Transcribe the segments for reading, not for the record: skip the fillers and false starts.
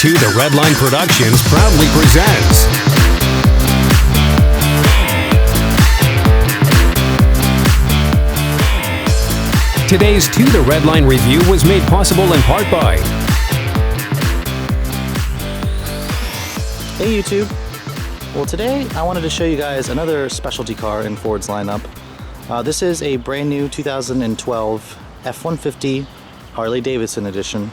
2 The Redline Productions proudly presents today's 2 The Redline review was made possible in part by Hey YouTube! Well, today I wanted to show you guys another specialty car in Ford's lineup. This is a brand new 2012 F-150 Harley Davidson edition.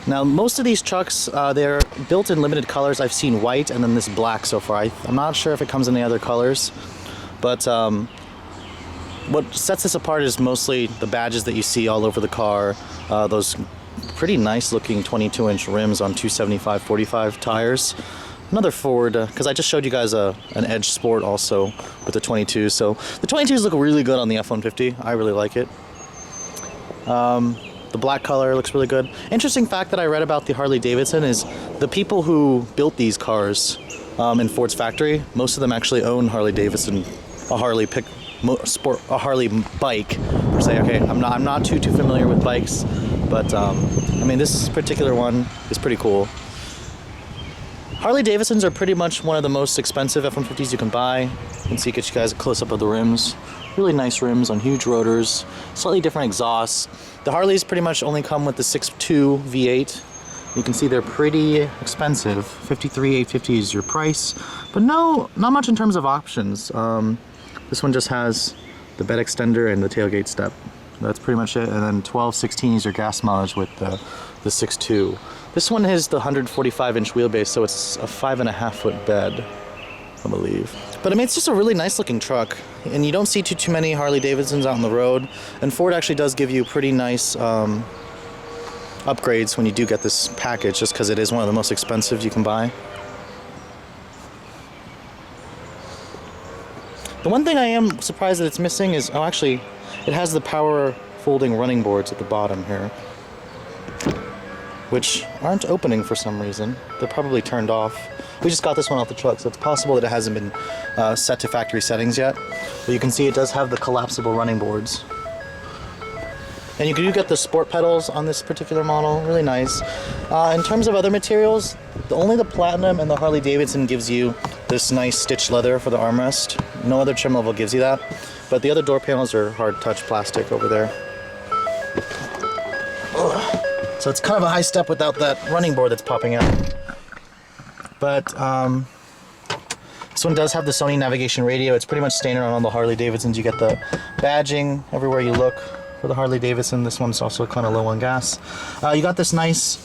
Now, most of these trucks, they're built in limited colors. I've seen white and then this black so far. I'm not sure if it comes in any other colors, but what sets this apart is mostly the badges that you see all over the car, those pretty nice looking 22-inch rims on 275/45 tires. Another Ford, because I just showed you guys an Edge Sport also with the 22s. So the 22s look really good on the F-150. I really like it. The black color looks really good. Interesting fact that I read about the Harley Davidson is the people who built these cars in Ford's factory, most of them actually own Harley Davidson, a Harley bike per se. Okay, I'm not too familiar with bikes, but I mean, this particular one is pretty cool. Harley Davidsons are pretty much one of the most expensive F-150s you can buy. You can see, get you guys a close-up of the rims. Really nice rims on huge rotors, slightly different exhausts. The Harleys pretty much only come with the 6.2 V8. You can see they're pretty expensive. $53,850 is your price, but not much in terms of options. This one just has the bed extender and the tailgate step. That's pretty much it. And then 12/16 is your gas mileage with the 6.2. This one has the 145-inch wheelbase, so it's a 5.5-foot bed, I believe. But I mean, it's just a really nice looking truck, and you don't see too many Harley Davidsons out on the road. And Ford actually does give you pretty nice upgrades when you do get this package, just because it is one of the most expensive you can buy. The one thing I am surprised that it's missing is, oh, actually, it has the power folding running boards at the bottom here, which aren't opening for some reason. They're probably turned off. We just got this one off the truck, so it's possible that it hasn't been set to factory settings yet. But you can see it does have the collapsible running boards. And you do get the sport pedals on this particular model, really nice. In terms of other materials, only the Platinum and the Harley Davidson gives you this nice stitched leather for the armrest. No other trim level gives you that. But the other door panels are hard touch plastic over there. So it's kind of a high step without that running board that's popping out. But this one does have the Sony navigation radio. It's pretty much standard on all the Harley Davidsons. You get the badging everywhere you look for the Harley Davidson. This one's also kind of low on gas. You got this nice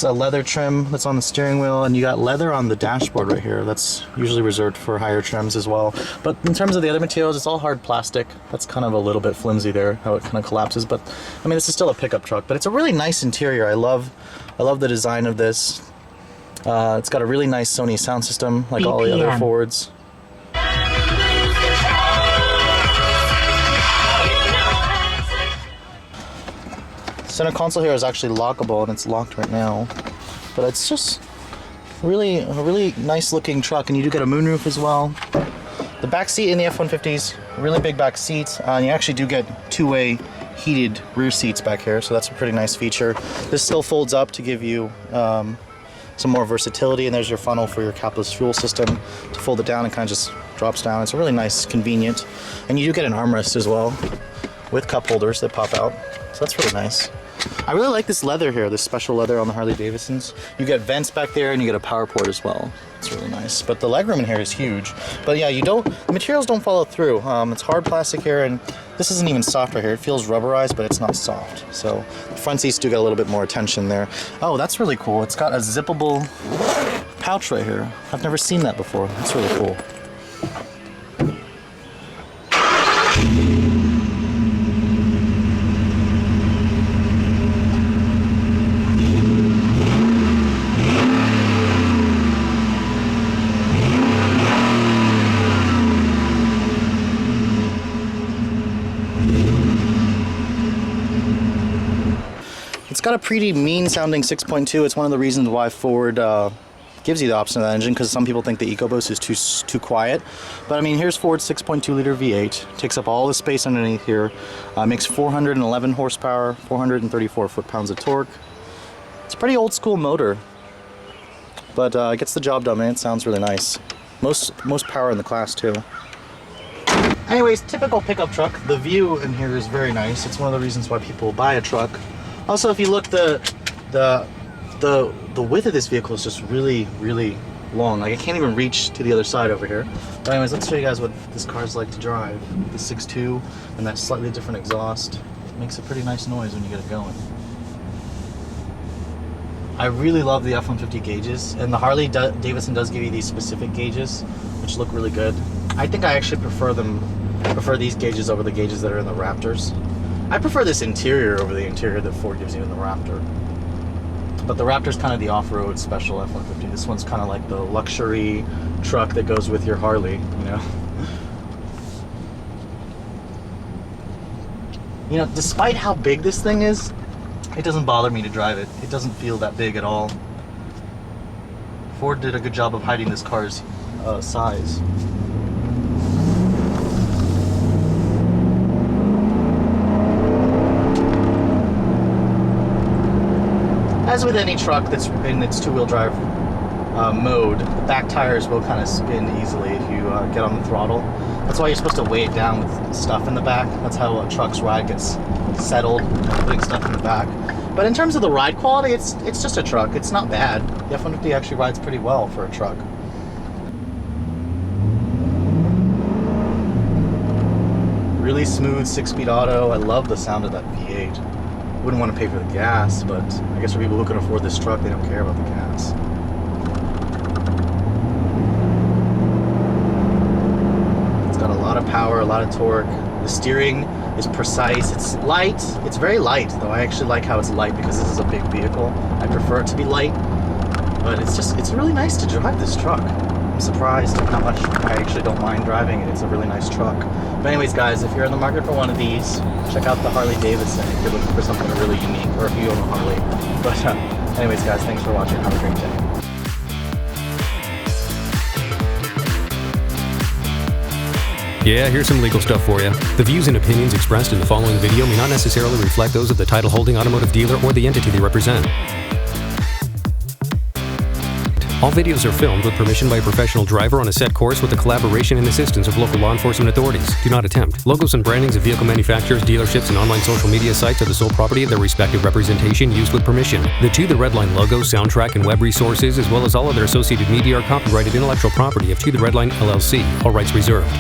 leather trim that's on the steering wheel, and you got leather on the dashboard right here. That's usually reserved for higher trims as well. But in terms of the other materials, it's all hard plastic. That's kind of a little bit flimsy there, how it kind of collapses. But I mean, this is still a pickup truck, but it's a really nice interior. I love the design of this. It's got a really nice Sony sound system, like all the other Fords. Center console here is actually lockable, and it's locked right now. But it's just a really nice looking truck, and you do get a moonroof as well. The back seat in the F-150s, really big back seats, and you actually do get two-way heated rear seats back here, so that's a pretty nice feature. This still folds up to give you some more versatility, and there's your funnel for your capless fuel system to fold it down and kind of just drops down. It's a really nice, convenient, and you do get an armrest as well with cup holders that pop out, so that's really nice. I really like this leather here, this special leather on the Harley Davidsons. You get vents back there, and you get a power port as well. It's really nice. But the legroom in here is huge. But yeah, the materials don't follow through. It's hard plastic here, and this isn't even soft right here. It feels rubberized, but it's not soft. So the front seats do get a little bit more attention there. Oh, that's really cool. It's got a zippable pouch right here. I've never seen that before. That's really cool. It's got a pretty mean sounding 6.2. It's one of the reasons why Ford gives you the option of that engine, because some people think the EcoBoost is too quiet. But I mean, here's Ford's 6.2 liter V8. Takes up all the space underneath here. Makes 411 horsepower, 434 foot-pounds of torque. It's a pretty old school motor, but it gets the job done, man. It sounds really nice. Most power in the class too. Anyways, typical pickup truck. The view in here is very nice. It's one of the reasons why people buy a truck. Also, if you look, the width of this vehicle is just really, really long. Like I can't even reach to the other side over here. But anyways, let's show you guys what this car's like to drive. The 6.2 and that slightly different exhaust makes a pretty nice noise when you get it going. I really love the F-150 gauges, and the Harley Davidson does give you these specific gauges, which look really good. I think I actually prefer these gauges over the gauges that are in the Raptors. I prefer this interior over the interior that Ford gives you in the Raptor. But the Raptor's kind of the off-road special F-150. This one's kind of like the luxury truck that goes with your Harley, you know? You know, despite how big this thing is, it doesn't bother me to drive it. It doesn't feel that big at all. Ford did a good job of hiding this car's size. As with any truck that's in its two-wheel drive mode, the back tires will kind of spin easily if you get on the throttle. That's why you're supposed to weigh it down with stuff in the back. That's how a truck's ride gets settled, putting stuff in the back. But in terms of the ride quality, it's just a truck. It's not bad. The F-150 actually rides pretty well for a truck. Really smooth 6-speed auto. I love the sound of that V8. Wouldn't want to pay for the gas, but I guess for people who can afford this truck, they don't care about the gas. It's got a lot of power, a lot of torque. The steering is precise. It's light. It's very light, though. I actually like how it's light because this is a big vehicle. I prefer it to be light, but it's really nice to drive this truck. I'm surprised at how much I actually don't mind driving it. It's a really nice truck. But anyways, guys, if you're in the market for one of these, check out the Harley Davidson if you're looking for something really unique, or if you own a Harley. But anyways, guys, thanks for watching. Have a great day. Yeah, here's some legal stuff for you. The views and opinions expressed in the following video may not necessarily reflect those of the title-holding automotive dealer or the entity they represent. All videos are filmed with permission by a professional driver on a set course with the collaboration and assistance of local law enforcement authorities. Do not attempt. Logos and brandings of vehicle manufacturers, dealerships, and online social media sites are the sole property of their respective representation used with permission. The To The Redline logo, soundtrack, and web resources, as well as all other associated media, are copyrighted intellectual property of To The Redline LLC. All rights reserved.